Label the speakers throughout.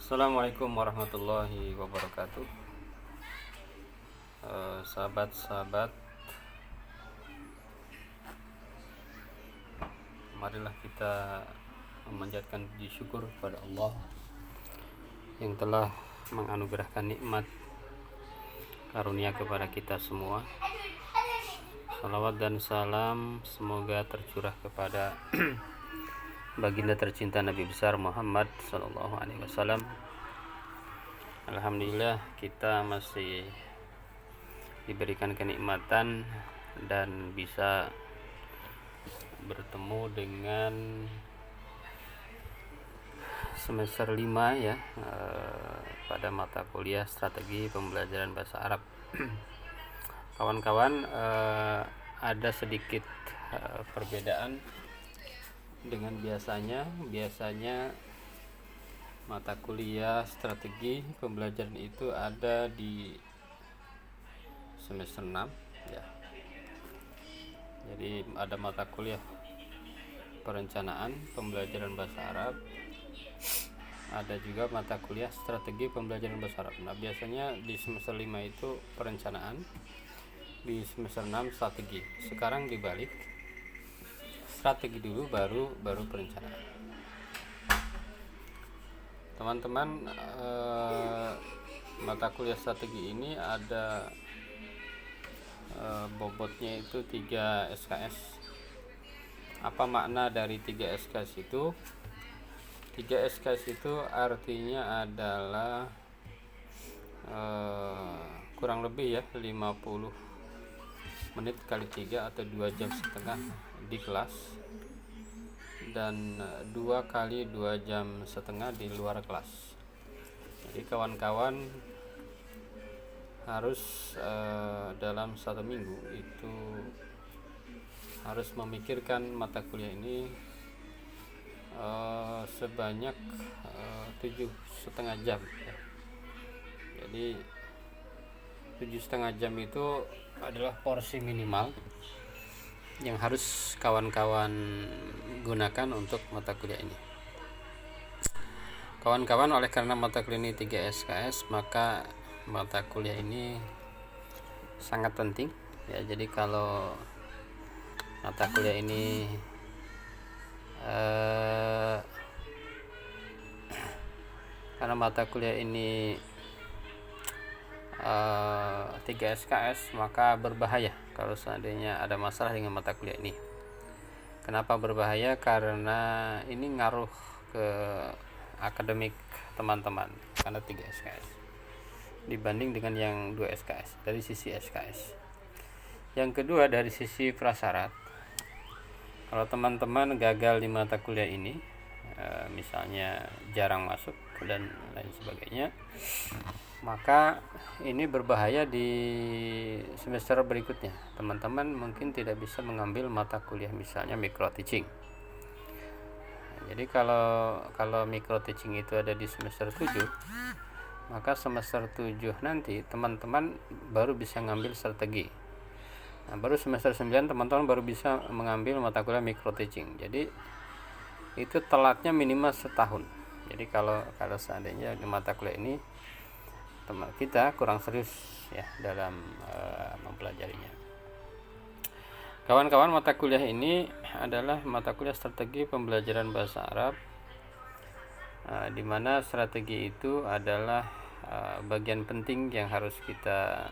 Speaker 1: Assalamualaikum warahmatullahi wabarakatuh. Sahabat-sahabat, marilah kita memanjatkan puji syukur kepada Allah yang telah menganugerahkan nikmat karunia kepada kita semua. Salawat dan salam semoga tercurah kepada baginda tercinta Nabi besar Muhammad sallallahu alaihi wasallam. Alhamdulillah kita masih diberikan kenikmatan dan bisa bertemu dengan semester 5 ya, pada mata kuliah strategi pembelajaran bahasa Arab. Kawan-kawan, ada sedikit perbedaan dengan biasanya mata kuliah strategi pembelajaran itu ada di semester 6 ya. Jadi ada mata kuliah perencanaan pembelajaran bahasa Arab, ada juga mata kuliah strategi pembelajaran bahasa Arab. Nah, biasanya di semester 5 itu perencanaan, di semester 6 strategi. Sekarang dibalik, strategi dulu baru perencanaan. Teman-teman, mata kuliah strategi ini ada bobotnya itu 3 SKS. Apa makna dari 3 SKS itu? 3 SKS itu artinya adalah kurang lebih ya 50 menit kali 3 atau 2 jam setengah di kelas, dan 2 kali 2 jam setengah di luar kelas. Jadi kawan-kawan harus dalam 1 minggu itu harus memikirkan mata kuliah ini sebanyak 7,5 jam ya. Jadi 7,5 jam itu adalah porsi minimal yang harus kawan-kawan gunakan untuk mata kuliah ini. Kawan-kawan, oleh karena mata kuliah ini 3 SKS, maka mata kuliah ini sangat penting ya. Jadi kalau mata kuliah ini karena mata kuliah ini 3 SKS, maka berbahaya kalau seandainya ada masalah dengan mata kuliah ini. Kenapa berbahaya? Karena ini ngaruh ke akademik teman-teman, karena 3 SKS dibanding dengan yang 2 SKS dari sisi SKS. Yang kedua, dari sisi prasyarat, kalau teman-teman gagal di mata kuliah ini, misalnya jarang masuk dan lain sebagainya, maka ini berbahaya di semester berikutnya. Teman-teman mungkin tidak bisa mengambil mata kuliah misalnya micro teaching. Jadi kalau micro teaching itu ada di semester 7, maka semester 7 nanti teman-teman baru bisa ngambil strategi. Nah, baru semester 9 teman-teman baru bisa mengambil mata kuliah micro teaching. Jadi itu telatnya minimal setahun. Jadi kalau seandainya di mata kuliah ini teman kita kurang serius ya dalam mempelajarinya. Kawan-kawan, mata kuliah ini adalah mata kuliah strategi pembelajaran bahasa Arab, di mana strategi itu adalah bagian penting yang harus kita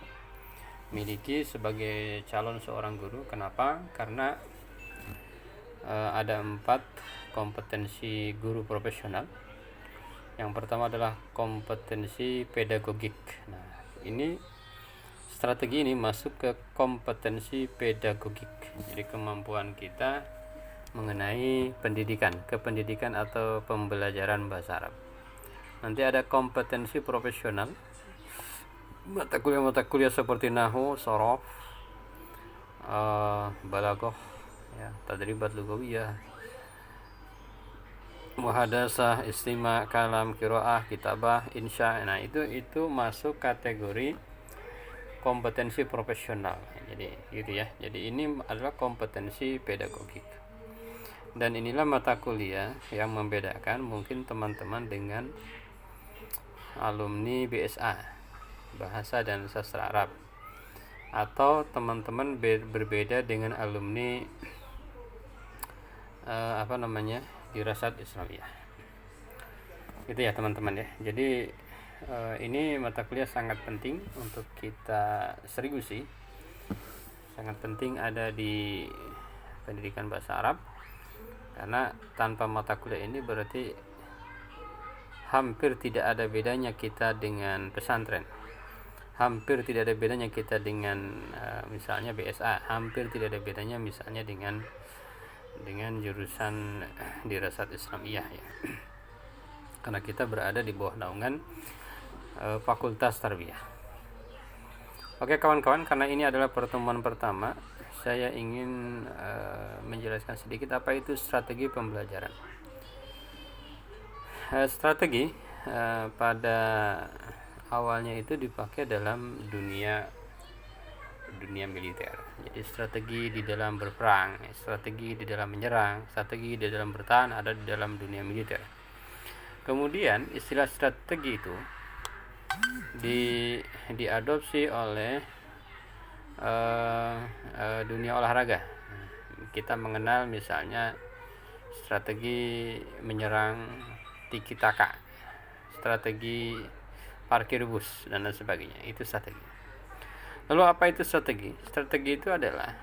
Speaker 1: miliki sebagai calon seorang guru. Kenapa? Karena ada 4 kompetensi guru profesional. Yang pertama adalah kompetensi pedagogik. Nah, ini strategi ini masuk ke kompetensi pedagogik. Jadi kemampuan kita mengenai kependidikan atau pembelajaran bahasa Arab. Nanti ada kompetensi profesional, mata kuliah seperti nahwu, shorof, balaghah ya, tadribat lughawiyah, muhadasah, istima, kalam, qiraah, kitabah, insya. Nah, itu masuk kategori kompetensi profesional. Jadi gitu ya. Jadi ini adalah kompetensi pedagogik. Dan inilah mata kuliah yang membedakan mungkin teman-teman dengan alumni BSA, Bahasa dan Sastra Arab, atau teman-teman berbeda dengan alumni Dirasat Islamiyah. Itu ya teman-teman ya. Jadi ini mata kuliah sangat penting untuk kita seriusi, sangat penting ada di pendidikan bahasa Arab, karena tanpa mata kuliah ini berarti hampir tidak ada bedanya kita dengan pesantren, hampir tidak ada bedanya kita dengan misalnya BSA, hampir tidak ada bedanya misalnya dengan jurusan Dirasat Islamiyah ya. Karena kita berada di bawah naungan Fakultas Tarbiyah. Oke kawan-kawan, karena ini adalah pertemuan pertama, saya ingin menjelaskan sedikit apa itu strategi pembelajaran. Strategi pada awalnya itu dipakai dalam dunia militer. Jadi strategi di dalam berperang, strategi di dalam menyerang, strategi di dalam bertahan ada di dalam dunia militer. Kemudian istilah strategi itu diadopsi oleh dunia olahraga. Kita mengenal misalnya strategi menyerang tiki taka, strategi parkir bus dan lain sebagainya. Itu strategi. Lalu apa itu strategi? Strategi itu adalah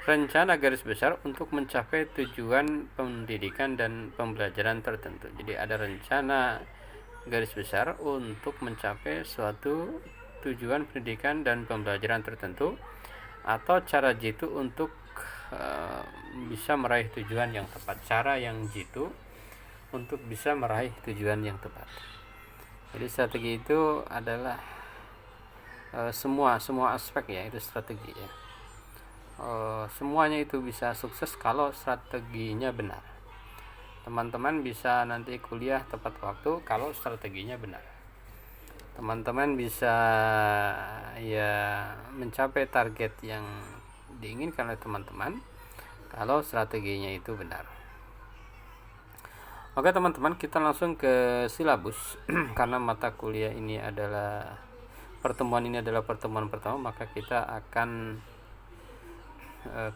Speaker 1: rencana garis besar untuk mencapai tujuan pendidikan dan pembelajaran tertentu. Jadi ada rencana garis besar untuk mencapai suatu tujuan pendidikan dan pembelajaran tertentu, atau cara jitu untuk bisa meraih tujuan yang tepat. Cara yang jitu untuk bisa meraih tujuan yang tepat. Jadi strategi itu adalah semua aspek ya, itu strategi ya. Semuanya itu bisa sukses kalau strateginya benar. Teman-teman bisa nanti kuliah tepat waktu kalau strateginya benar. Teman-teman bisa ya mencapai target yang diinginkan oleh teman-teman kalau strateginya itu benar. Oke teman-teman, kita langsung ke silabus. Karena mata kuliah ini adalah pertemuan pertama, maka kita akan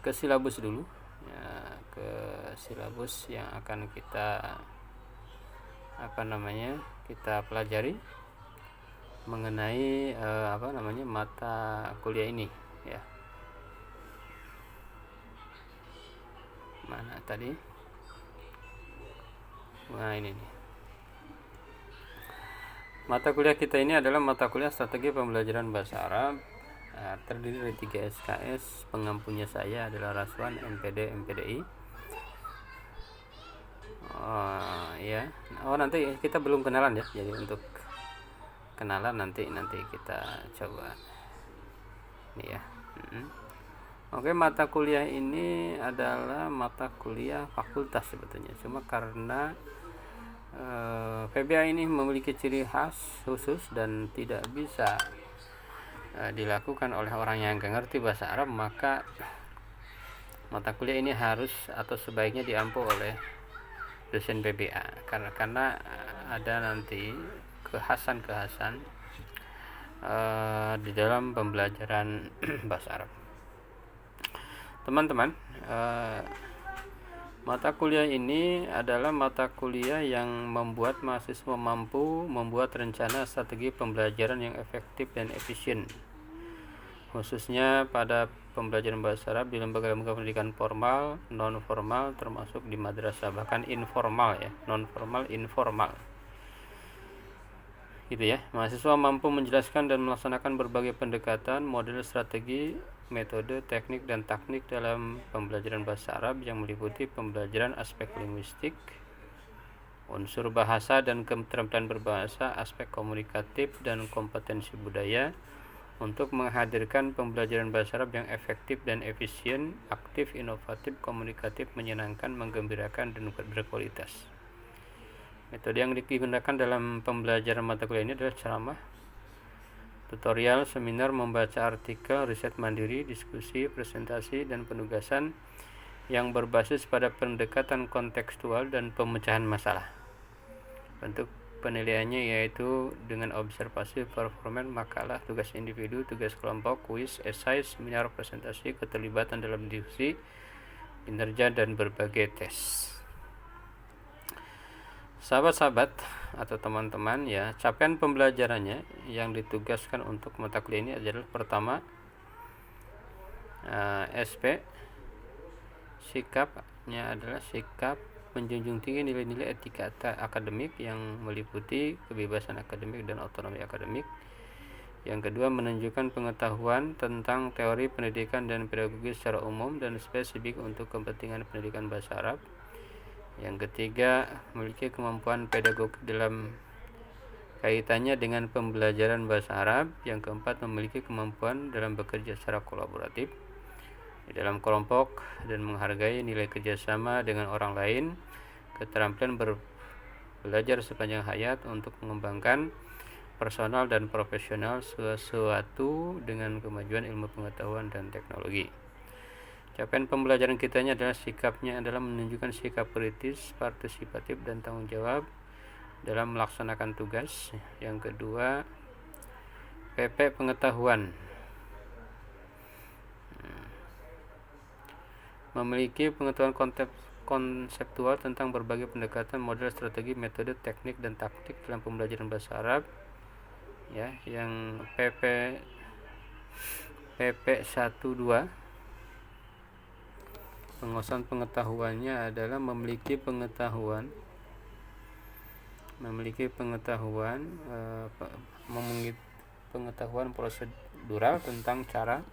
Speaker 1: ke silabus dulu ya, ke silabus yang akan kita kita pelajari mengenai mata kuliah ini ya. Mana tadi? Nah ini nih. Mata kuliah kita ini adalah mata kuliah strategi pembelajaran bahasa Arab, terdiri dari 3 SKS. Pengampunya saya adalah Raswan, MPD, MPDI. Nanti kita belum kenalan ya. Jadi untuk kenalan nanti kita coba. Ini ya. Oke, mata kuliah ini adalah mata kuliah fakultas sebetulnya. Cuma karena PBA ini memiliki ciri khas khusus dan tidak bisa dilakukan oleh orang yang nggak ngerti bahasa Arab, maka mata kuliah ini harus atau sebaiknya diampu oleh dosen PBA karena ada nanti kekhasan di dalam pembelajaran bahasa Arab. Teman-teman, mata kuliah ini adalah mata kuliah yang membuat mahasiswa mampu membuat rencana strategi pembelajaran yang efektif dan efisien, khususnya pada pembelajaran bahasa Arab di lembaga-lembaga pendidikan formal, non formal, termasuk di madrasah, bahkan informal ya, non formal, informal. Gitu ya. Mahasiswa mampu menjelaskan dan melaksanakan berbagai pendekatan, model, strategi, metode, teknik, dan taktik dalam pembelajaran bahasa Arab yang meliputi pembelajaran aspek linguistik, unsur bahasa dan keterampilan berbahasa, aspek komunikatif dan kompetensi budaya, untuk menghadirkan pembelajaran bahasa Arab yang efektif dan efisien, aktif, inovatif, komunikatif, menyenangkan, menggembirakan, dan berkualitas. Metode yang digunakan dalam pembelajaran mata kuliah ini adalah ceramah, tutorial, seminar, membaca artikel, riset mandiri, diskusi, presentasi, dan penugasan yang berbasis pada pendekatan kontekstual dan pemecahan masalah. Bentuk penilaiannya yaitu dengan observasi, performa, makalah, tugas individu, tugas kelompok, kuis, esai, seminar, presentasi, keterlibatan dalam diskusi, kinerja, dan berbagai tes. Sahabat-sahabat atau teman-teman ya, capaian pembelajarannya yang ditugaskan untuk mata kuliah ini adalah pertama SP, sikapnya adalah sikap menjunjung tinggi nilai-nilai etika akademik yang meliputi kebebasan akademik dan otonomi akademik. Yang kedua, menunjukkan pengetahuan tentang teori pendidikan dan pedagogi secara umum dan spesifik untuk kepentingan pendidikan bahasa Arab. Yang ketiga, memiliki kemampuan pedagogik dalam kaitannya dengan pembelajaran bahasa Arab. Yang keempat, memiliki kemampuan dalam bekerja secara kolaboratif di dalam kelompok dan menghargai nilai kerjasama dengan orang lain, keterampilan belajar sepanjang hayat untuk mengembangkan personal dan profesional sesuatu dengan kemajuan ilmu pengetahuan dan teknologi. Capaian pembelajaran kitanya adalah sikapnya adalah menunjukkan sikap kritis, partisipatif, dan tanggung jawab dalam melaksanakan tugas. Yang kedua, PP pengetahuan, memiliki pengetahuan konseptual tentang berbagai pendekatan, model, strategi, metode, teknik, dan taktik dalam pembelajaran bahasa Arab. Ya, yang PP 12 penguasaan pengetahuannya adalah memiliki pengetahuan prosedural tentang cara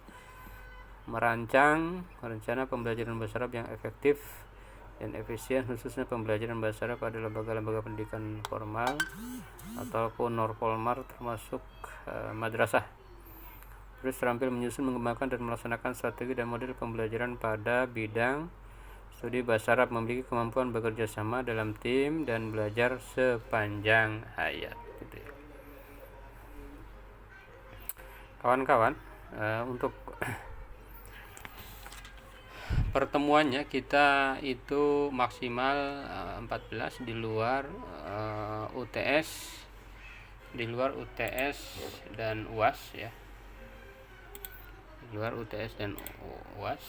Speaker 1: merancang rencana pembelajaran bahasa Arab yang efektif dan efisien, khususnya pembelajaran bahasa Arab pada lembaga-lembaga pendidikan formal ataupun non-formal termasuk madrasah. Terus terampil menyusun, mengembangkan, dan melaksanakan strategi dan model pembelajaran pada bidang studi bahasa Arab, memiliki kemampuan bekerja sama dalam tim dan belajar sepanjang hayat. Gitu ya. Kawan-kawan, untuk pertemuannya kita itu maksimal 14 di luar UTS, dan UAS ya. Di luar UTS dan UAS.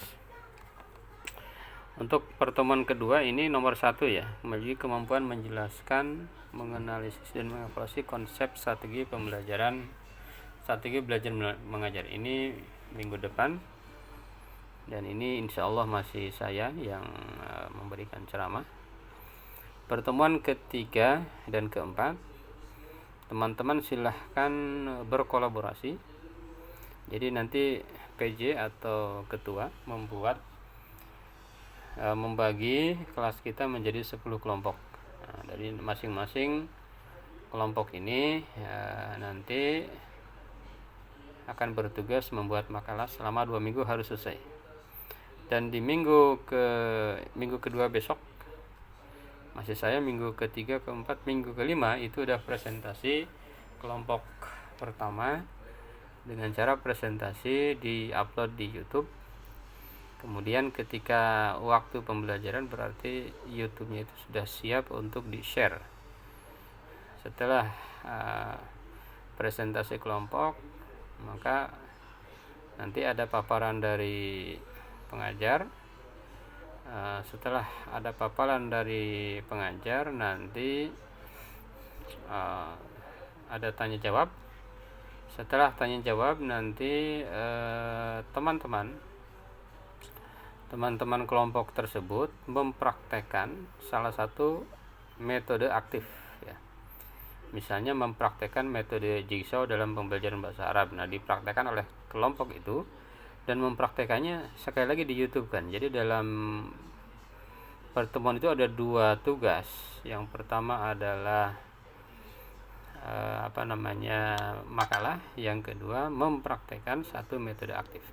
Speaker 1: Untuk pertemuan kedua ini nomor 1 ya, memiliki kemampuan menjelaskan, menganalisis, dan mengevaluasi konsep strategi belajar mengajar. Ini minggu depan. Dan ini insya Allah masih saya yang memberikan ceramah. Pertemuan ketiga dan keempat, teman-teman silahkan berkolaborasi. Jadi nanti PJ atau ketua membagi kelas kita menjadi 10 kelompok. Dari masing-masing kelompok ini nanti akan bertugas membuat makalah selama 2 minggu harus selesai. Dan di minggu kedua besok masih saya, minggu ketiga, keempat, minggu kelima itu udah presentasi kelompok pertama dengan cara presentasi di-upload di YouTube. Kemudian ketika waktu pembelajaran berarti YouTube-nya itu sudah siap untuk di-share. Setelah presentasi kelompok, maka nanti ada paparan dari pengajar. Setelah ada paparan dari pengajar, nanti ada tanya jawab. Setelah tanya jawab nanti teman-teman kelompok tersebut mempraktekkan salah satu metode aktif ya. Misalnya mempraktekkan metode jigsaw dalam pembelajaran bahasa Arab. Nah, dipraktekkan oleh kelompok itu dan mempraktekannya sekali lagi di YouTube kan. Jadi dalam pertemuan itu ada 2 tugas. Yang pertama adalah makalah, yang kedua mempraktekkan satu metode aktif.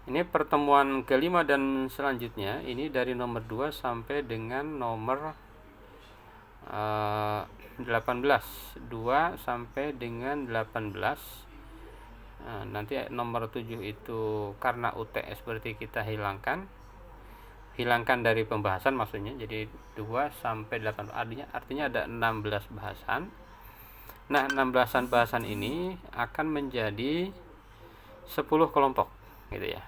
Speaker 1: Ini pertemuan kelima dan selanjutnya ini dari nomor 2 sampai dengan nomor 18, 2 sampai dengan 18. Nanti nomor 7 itu karena UTS berarti kita hilangkan. hilangkan dari pembahasan maksudnya. Jadi 2 sampai 8 artinya ada 16 bahasan. Nah, 16 bahasan ini akan menjadi 10 kelompok gitu ya.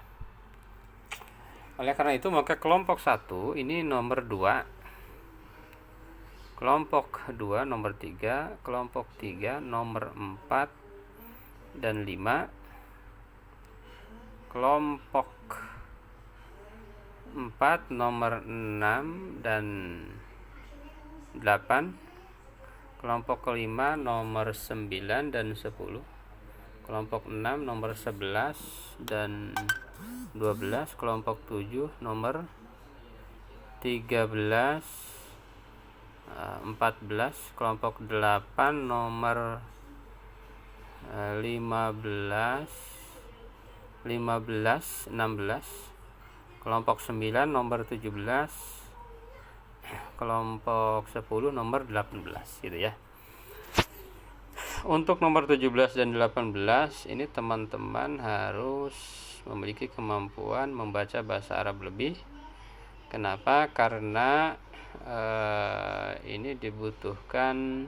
Speaker 1: Oleh karena itu maka kelompok 1 ini nomor 2, kelompok 2 nomor 3, kelompok 3 nomor 4 dan 5, kelompok 4 nomor 6 dan 8, kelompok kelima nomor 9 dan 10, kelompok 6 nomor 11 dan 12, kelompok 7 nomor 13, 14, kelompok 8 nomor 15, 16, kelompok 9 nomor 17, kelompok 10 nomor 18 gitu ya. Untuk nomor 17 dan 18 ini teman-teman harus memiliki kemampuan membaca bahasa Arab lebih. Kenapa? Karena ini dibutuhkan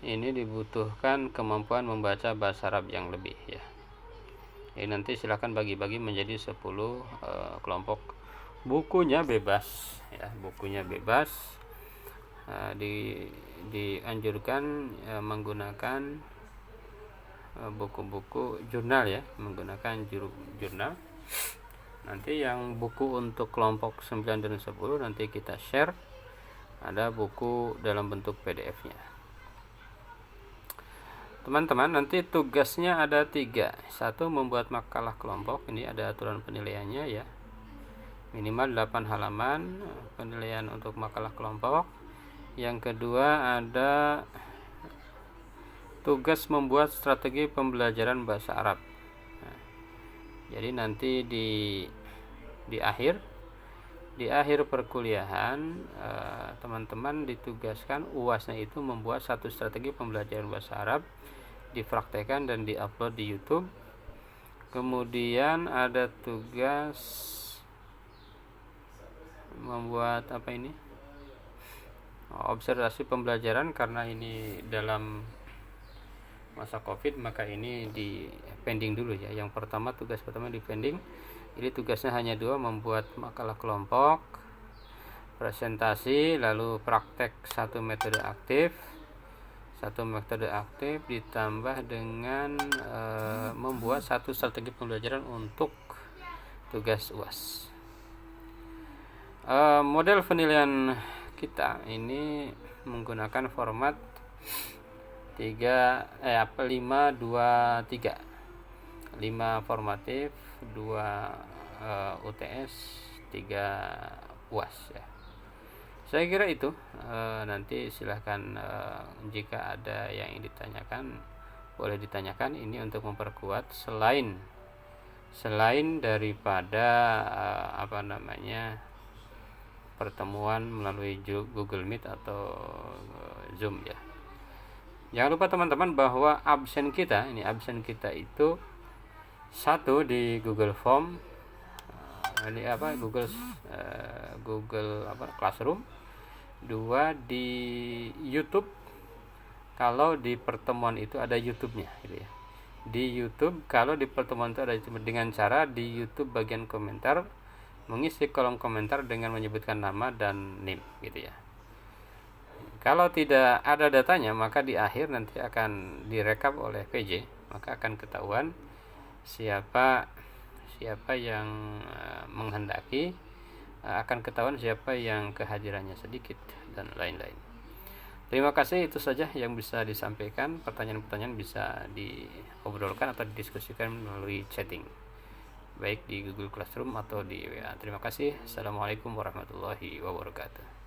Speaker 1: ini dibutuhkan kemampuan membaca bahasa Arab yang lebih ya. Ini nanti silahkan bagi-bagi menjadi 10 kelompok. Bukunya bebas ya, bukunya bebas. Dianjurkan menggunakan buku-buku jurnal ya, menggunakan jurnal. Nanti yang buku untuk kelompok 9 dan 10 nanti kita share, ada buku dalam bentuk PDF-nya. Teman-teman, nanti tugasnya ada 3. 1, membuat makalah kelompok. Ini ada aturan penilaiannya ya, minimal 8 halaman penilaian untuk makalah kelompok. Yang kedua ada tugas membuat strategi pembelajaran bahasa Arab. Nah, jadi nanti di akhir perkuliahan teman-teman ditugaskan, UASnya itu membuat satu strategi pembelajaran bahasa Arab, dipraktekkan dan diupload di YouTube. Kemudian ada tugas membuat observasi pembelajaran, karena ini dalam masa Covid maka ini di pending dulu ya. Yang pertama, tugas pertama di pending. Ini tugasnya hanya 2, membuat makalah kelompok, presentasi, lalu praktek 1 metode aktif ditambah dengan membuat 1 strategi pembelajaran untuk tugas UAS. Model penilaian kita ini menggunakan format 5, 2, 3. 5 formatif, 2 UTS, 3 UAS ya. Saya kira itu. Nanti silahkan jika ada yang ditanyakan boleh ditanyakan. Ini untuk memperkuat selain daripada pertemuan melalui Google Meet atau Zoom ya. Jangan lupa teman-teman bahwa absen kita itu 1 di Google Form, Google Classroom, 2 di YouTube. Kalau di pertemuan itu ada YouTube-nya gitu ya. Di YouTube kalau di pertemuan itu ada YouTube, dengan cara di YouTube bagian komentar mengisi kolom komentar dengan menyebutkan nama dan NIM gitu ya. Kalau tidak ada datanya, maka di akhir nanti akan direkap oleh PJ, maka akan ketahuan siapa yang menghendaki, akan ketahuan siapa yang kehadirannya sedikit dan lain-lain. Terima kasih, itu saja yang bisa disampaikan. Pertanyaan-pertanyaan bisa diobrolkan atau didiskusikan melalui chatting, baik di Google Classroom atau di WA. Terima kasih. Assalamualaikum warahmatullahi wabarakatuh.